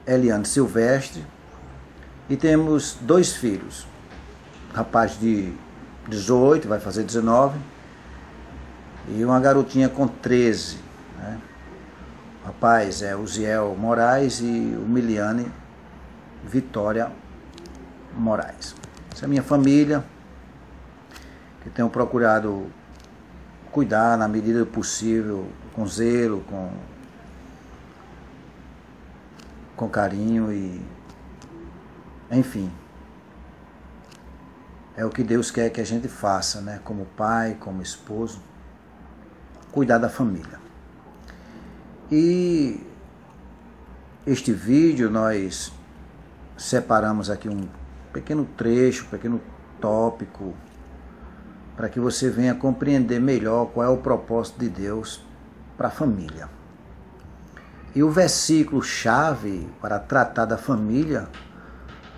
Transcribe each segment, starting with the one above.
Eliane Silvestre, e temos 2 filhos, rapaz de 18, vai fazer 19, e uma garotinha com 13, né? O rapaz é o Ziel Moraes e o Miliane Vitória Moraes. Essa é a minha família, que tenho procurado cuidar na medida do possível, com zelo, com carinho e, enfim, é o que Deus quer que a gente faça, né? Como pai, como esposo, cuidar da família. E este vídeo nós separamos aqui um pequeno trecho, um pequeno tópico, para que você venha compreender melhor qual é o propósito de Deus para a família. E o versículo-chave para tratar da família,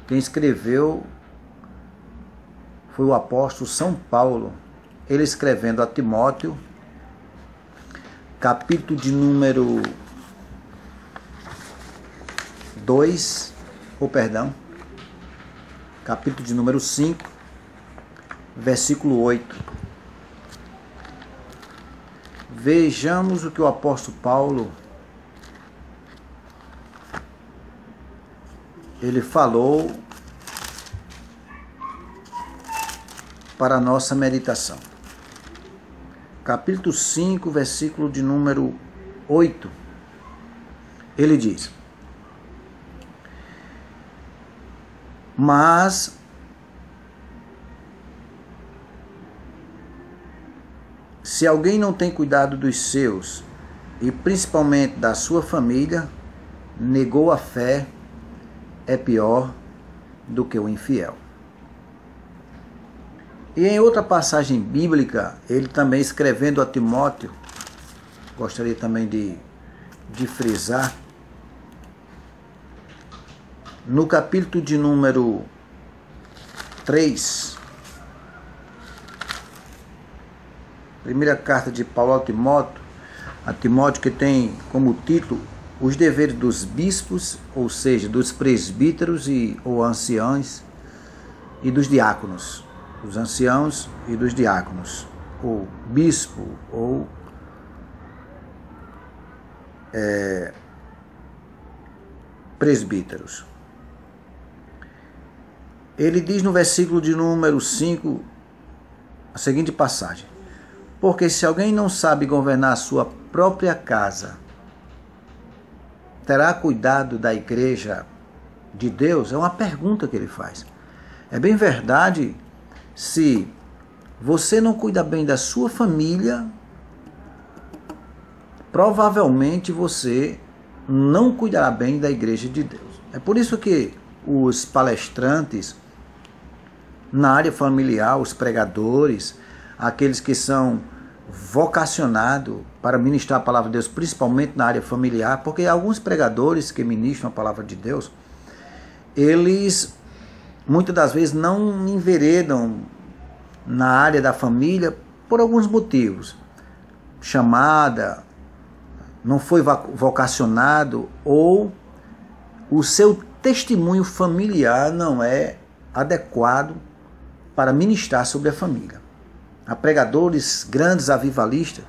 quem escreveu foi o apóstolo São Paulo, ele escrevendo a Timóteo, capítulo de número 2, capítulo de número 5, versículo 8. Vejamos o que o apóstolo Paulo ele falou para a nossa meditação. Capítulo 5, versículo de número 8. Ele diz: mas se alguém não tem cuidado dos seus, e principalmente da sua família, negou a fé, é pior do que o infiel. E em outra passagem bíblica, ele também escrevendo a Timóteo, gostaria também de frisar, no capítulo de número 3, primeira carta de Paulo a Timóteo, que tem como título os deveres dos bispos, ou seja, dos presbíteros ou anciãos, e dos diáconos, dos anciãos e dos diáconos, ou bispo, ou presbíteros. Ele diz no versículo de número 5 a seguinte passagem: porque se alguém não sabe governar a sua própria casa, terá cuidado da igreja de Deus? É uma pergunta que ele faz. É bem verdade, se você não cuida bem da sua família, provavelmente você não cuidará bem da igreja de Deus. É por isso que os palestrantes na área familiar, os pregadores, aqueles que são vocacionados para ministrar a palavra de Deus, principalmente na área familiar, porque alguns pregadores que ministram a palavra de Deus, eles muitas das vezes não enveredam na área da família por alguns motivos. Chamada, não foi vocacionado, ou o seu testemunho familiar não é adequado para ministrar sobre a família. Há pregadores grandes avivalistas,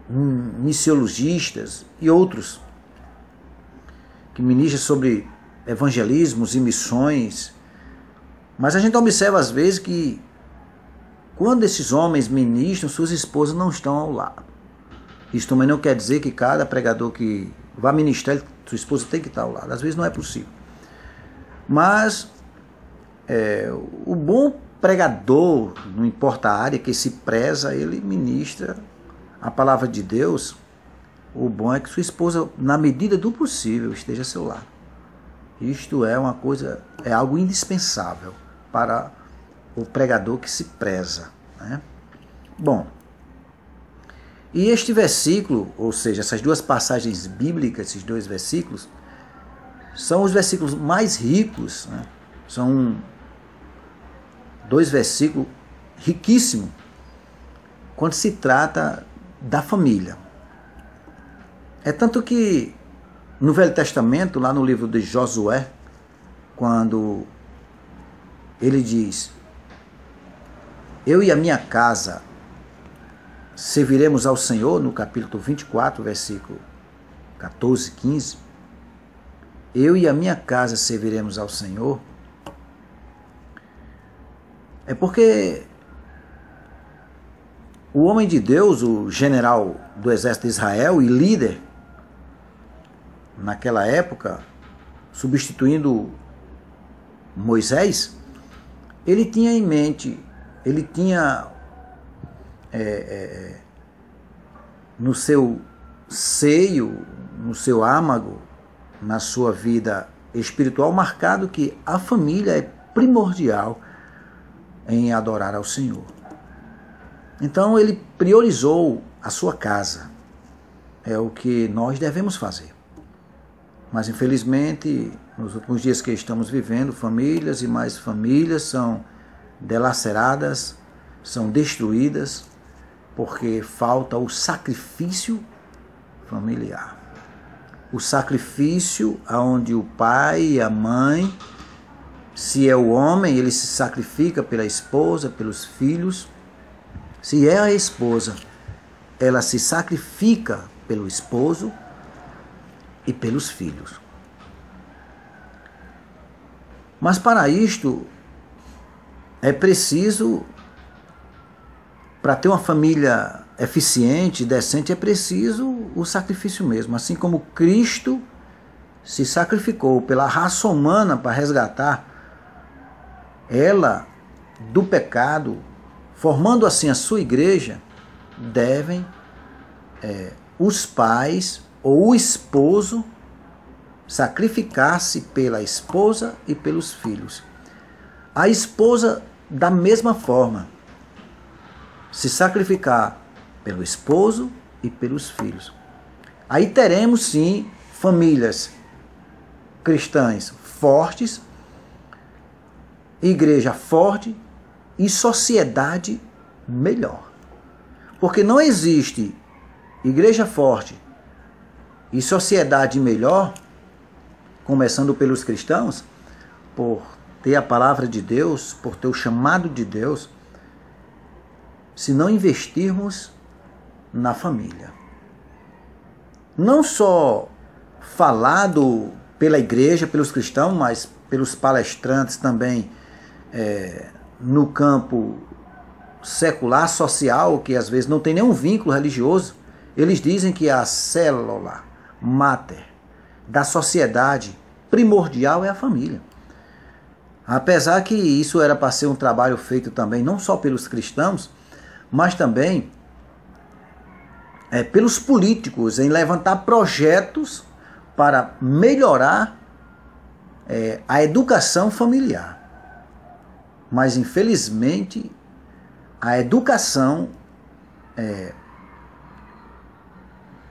missiologistas e outros que ministram sobre evangelismos e missões. Mas a gente observa às vezes que quando esses homens ministram, suas esposas não estão ao lado. Isso também não quer dizer que cada pregador que vai ministrar, sua esposa tem que estar ao lado. Às vezes não é possível. Mas o bom pregador, não importa a área que se preza, ele ministra a palavra de Deus. O bom é que sua esposa, na medida do possível, esteja ao seu lado. Isto é uma coisa, é algo indispensável para o pregador que se preza, né? Bom, e este versículo, ou seja, essas duas passagens bíblicas, esses dois versículos, são os versículos mais ricos, né? São dois versículos riquíssimos quando se trata da família. É tanto que no Velho Testamento, lá no livro de Josué, quando ele diz: eu e a minha casa serviremos ao Senhor, no capítulo 24, versículo 14, 15, eu e a minha casa serviremos ao Senhor, é porque o homem de Deus, o general do exército de Israel e líder naquela época, substituindo Moisés, ele tinha em mente, ele tinha no seu seio, no seu âmago, na sua vida espiritual, marcado que a família é primordial em adorar ao Senhor. Então ele priorizou a sua casa. É o que nós devemos fazer. Mas infelizmente, nos últimos dias que estamos vivendo, famílias e mais famílias são delaceradas, são destruídas, porque falta o sacrifício familiar. O sacrifício onde o pai e a mãe, se é o homem, ele se sacrifica pela esposa, pelos filhos. Se é a esposa, ela se sacrifica pelo esposo e pelos filhos. Mas para isto é preciso, para ter uma família eficiente, decente, é preciso o sacrifício mesmo. Assim como Cristo se sacrificou pela raça humana para resgatar ela do pecado, formando assim a sua igreja, devem os pais ou o esposo sacrificar-se pela esposa e pelos filhos. A esposa, da mesma forma, se sacrificar pelo esposo e pelos filhos. Aí teremos sim famílias cristãs fortes, igreja forte e sociedade melhor. Porque não existe igreja forte e sociedade melhor, começando pelos cristãos, por ter a palavra de Deus, por ter o chamado de Deus, se não investirmos na família. Não só falado pela igreja, pelos cristãos, mas pelos palestrantes também no campo secular, social, que às vezes não tem nenhum vínculo religioso. Eles dizem que a célula máter da sociedade primordial é a família. Apesar que isso era para ser um trabalho feito também não só pelos cristãos, mas também pelos políticos, em levantar projetos para melhorar a educação familiar. Mas infelizmente a educação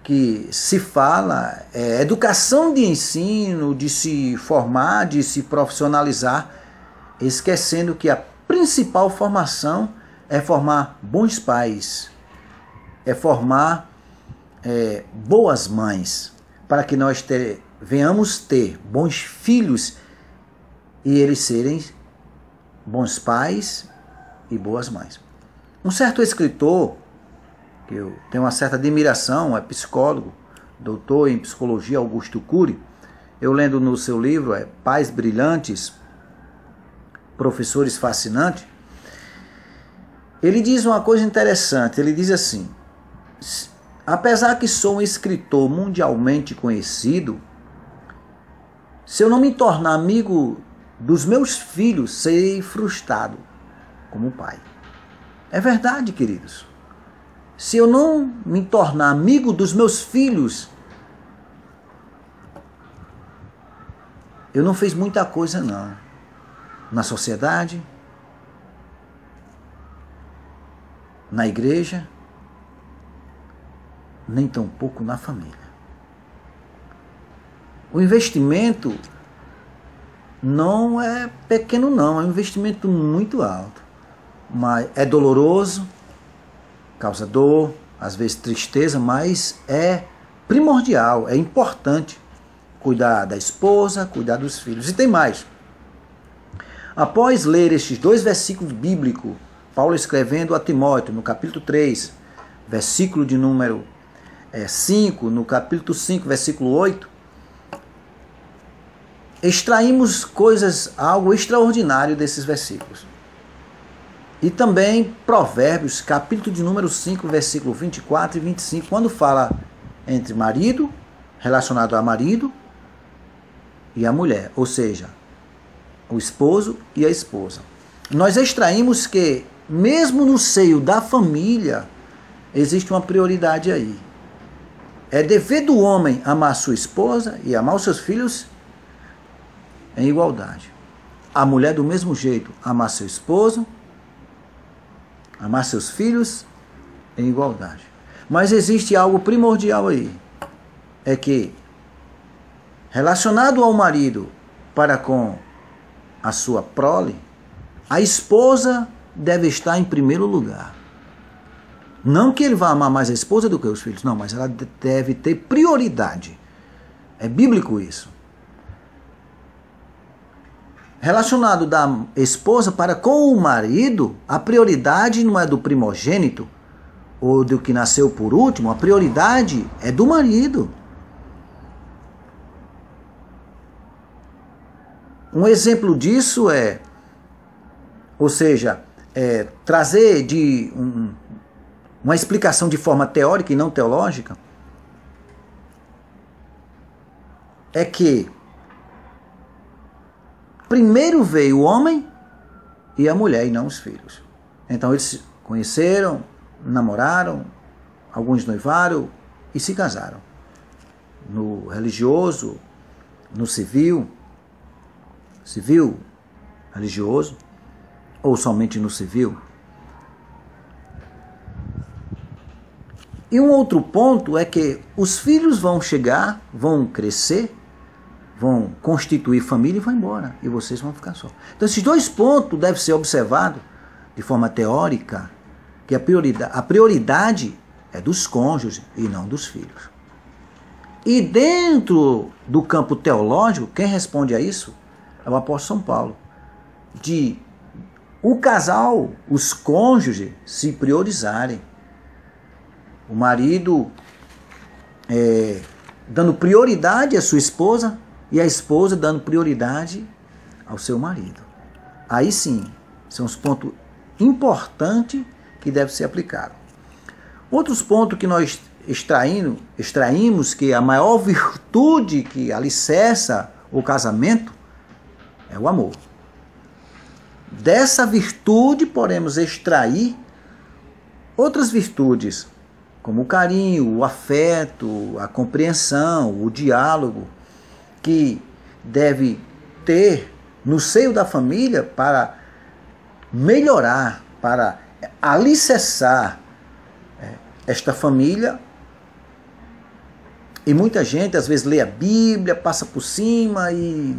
que se fala é educação de ensino, de se formar, de se profissionalizar, esquecendo que a principal formação é formar bons pais, é formar boas mães, para que nós venhamos ter bons filhos e eles serem bons pais e boas mães. Um certo escritor, que eu tenho uma certa admiração, é psicólogo, doutor em psicologia, Augusto Cury. Eu lendo no seu livro, Pais Brilhantes, Professores Fascinantes, ele diz uma coisa interessante, ele diz assim: apesar que sou um escritor mundialmente conhecido, se eu não me tornar amigo dos meus filhos, serei frustrado como pai. É verdade, queridos. Se eu não me tornar amigo dos meus filhos, eu não fiz muita coisa não. Na sociedade, na igreja, nem tampouco na família. O investimento não é pequeno não, é um investimento muito alto. Mas é doloroso, causa dor, às vezes tristeza, mas é primordial, é importante cuidar da esposa, cuidar dos filhos. E tem mais. Após ler estes 2 versículos bíblicos, Paulo escrevendo a Timóteo, no capítulo 3, versículo de número 5, no capítulo 5, versículo 8, extraímos algo extraordinário desses versículos. E também Provérbios, capítulo de número 5, versículo 24 e 25, quando fala entre marido, relacionado a marido, e a mulher, ou seja, o esposo e a esposa. Nós extraímos que, mesmo no seio da família, existe uma prioridade aí. É dever do homem amar sua esposa e amar os seus filhos em igualdade. A mulher, do mesmo jeito, amar seu esposo, amar seus filhos em igualdade. Mas existe algo primordial aí. É que, relacionado ao marido para com a sua prole, a esposa deve estar em primeiro lugar. Não que ele vá amar mais a esposa do que os filhos, não, mas ela deve ter prioridade. É bíblico isso. Relacionado da esposa para com o marido, a prioridade não é do primogênito ou do que nasceu por último, a prioridade é do marido. Um exemplo disso trazer uma explicação de forma teórica e não teológica, é que primeiro veio o homem e a mulher e não os filhos. Então eles se conheceram, namoraram, alguns noivaram e se casaram. No religioso, no civil, religioso, ou somente no civil. E um outro ponto é que os filhos vão chegar, vão crescer, vão constituir família e vão embora. E vocês vão ficar só. Então esses 2 pontos devem ser observados de forma teórica, que a prioridade é dos cônjuges e não dos filhos. E dentro do campo teológico, quem responde a isso é o apóstolo São Paulo. De o casal, os cônjuges, se priorizarem. O marido dando prioridade à sua esposa e a esposa dando prioridade ao seu marido. Aí sim, são os pontos importantes que devem ser aplicados. Outros pontos que nós extraímos que a maior virtude que alicerça o casamento é o amor. Dessa virtude podemos extrair outras virtudes, como o carinho, o afeto, a compreensão, o diálogo, que deve ter no seio da família para melhorar, para alicerçar esta família. E muita gente às vezes lê a Bíblia, passa por cima e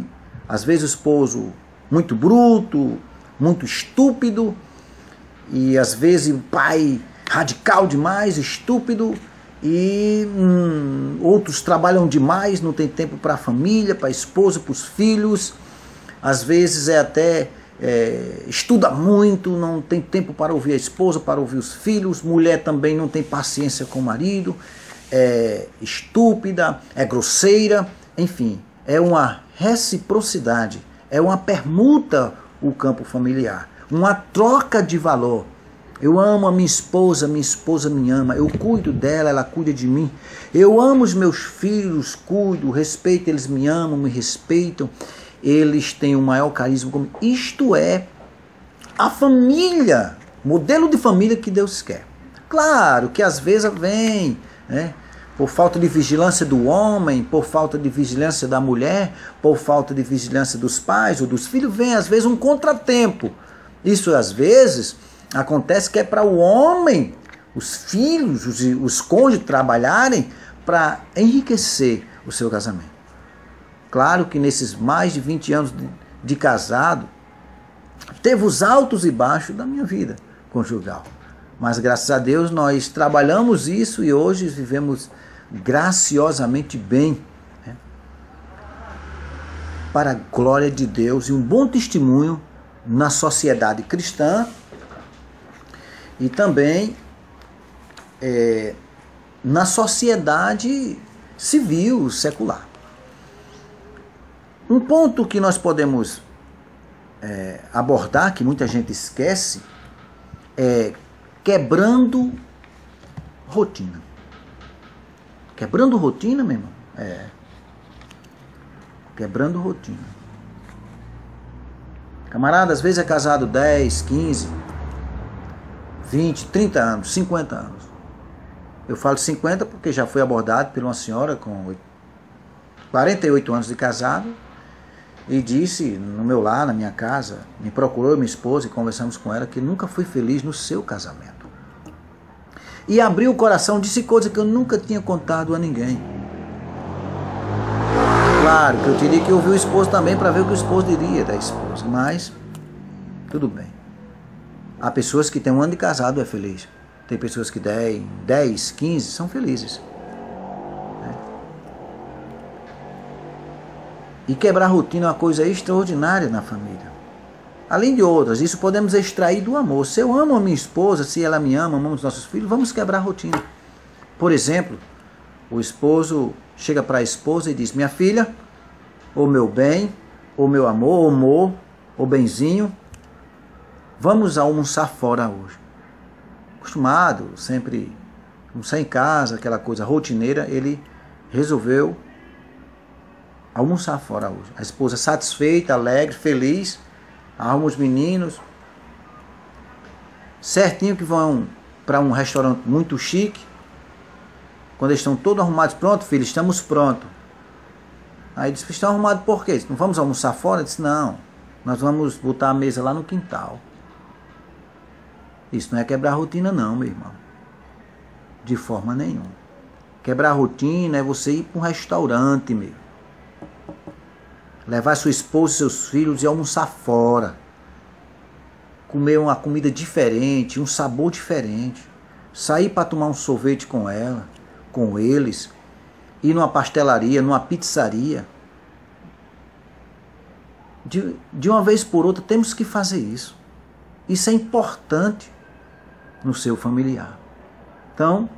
às vezes o esposo muito bruto, muito estúpido, e às vezes o pai radical demais, estúpido, e outros trabalham demais, não tem tempo para a família, para a esposa, para os filhos, às vezes estuda muito, não tem tempo para ouvir a esposa, para ouvir os filhos, mulher também não tem paciência com o marido, é estúpida, é grosseira, enfim, é uma reciprocidade, é uma permuta o campo familiar, uma troca de valor. Eu amo a minha esposa me ama, eu cuido dela, ela cuida de mim. Eu amo os meus filhos, cuido, respeito, eles me amam, me respeitam. Eles têm o maior carisma comigo. Isto é a família, modelo de família que Deus quer. Claro que às vezes vem, por falta de vigilância do homem, por falta de vigilância da mulher, por falta de vigilância dos pais ou dos filhos, vem às vezes um contratempo. Isso às vezes acontece que é para o homem, os filhos, os cônjuges trabalharem para enriquecer o seu casamento. Claro que nesses mais de 20 anos de casado, teve os altos e baixos da minha vida conjugal. Mas graças a Deus nós trabalhamos isso e hoje vivemos graciosamente bem, né? Para a glória de Deus e um bom testemunho na sociedade cristã e também na sociedade civil, secular. Um ponto que nós podemos abordar, que muita gente esquece, é quebrando rotina. Quebrando rotina, meu irmão? Quebrando rotina. Camarada, às vezes é casado 10, 15, 20, 30 anos, 50 anos. Eu falo 50 porque já fui abordado por uma senhora com 48 anos de casado e disse no meu lar, na minha casa, me procurou, minha esposa, e conversamos com ela, que nunca fui feliz no seu casamento. E abriu o coração, disse coisa que eu nunca tinha contado a ninguém. Claro que eu teria que ouvir o esposo também para ver o que o esposo diria da esposa, mas tudo bem. Há pessoas que têm um ano de casado e é feliz. Tem pessoas que 10, 15 são felizes. E quebrar a rotina é uma coisa extraordinária na família. Além de outras, isso podemos extrair do amor. Se eu amo a minha esposa, se ela me ama, amamos nossos filhos, vamos quebrar a rotina. Por exemplo, o esposo chega para a esposa e diz: minha filha, ou meu bem, ou meu amor, ou benzinho, vamos almoçar fora hoje. Acostumado, sempre almoçar em casa, aquela coisa rotineira, ele resolveu almoçar fora hoje. A esposa satisfeita, alegre, feliz, arruma os meninos, certinho que vão para um restaurante muito chique. Quando eles estão todos arrumados, pronto, filho, estamos prontos. Aí disse: estão arrumados por quê? Não vamos almoçar fora? Ele disse: não, nós vamos botar a mesa lá no quintal. Isso não é quebrar a rotina não, meu irmão. De forma nenhuma. Quebrar a rotina é você ir para um restaurante, meu. Levar sua esposa e seus filhos e almoçar fora. Comer uma comida diferente, um sabor diferente. Sair para tomar um sorvete com ela, com eles. Ir numa pastelaria, numa pizzaria. De uma vez por outra temos que fazer isso. Isso é importante no seu familiar. Então,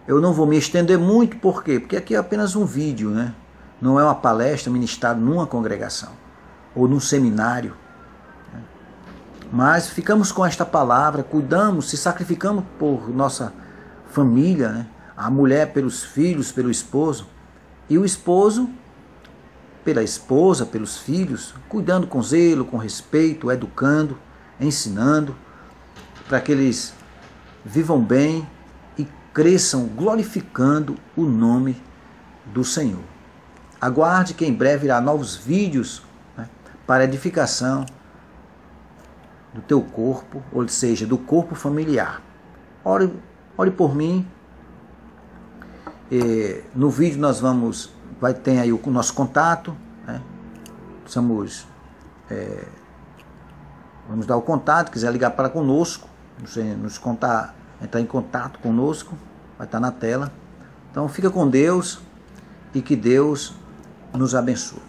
eu não vou me estender muito, por quê? Porque aqui é apenas um vídeo, né? Não é uma palestra ministrada numa congregação ou num seminário. Mas ficamos com esta palavra, cuidamos, se sacrificamos por nossa família, né? A mulher pelos filhos, pelo esposo, e o esposo pela esposa, pelos filhos, cuidando com zelo, com respeito, educando, ensinando, para que eles vivam bem e cresçam glorificando o nome do Senhor. Aguarde que em breve irá novos vídeos, né, para edificação do teu corpo, ou seja, do corpo familiar. Ore por mim. No vídeo nós vamos ter aí o nosso contato, né? Vamos dar o contato, quiser ligar para conosco, entrar em contato conosco, vai estar na tela. Então fica com Deus e que Deus nos abençoe.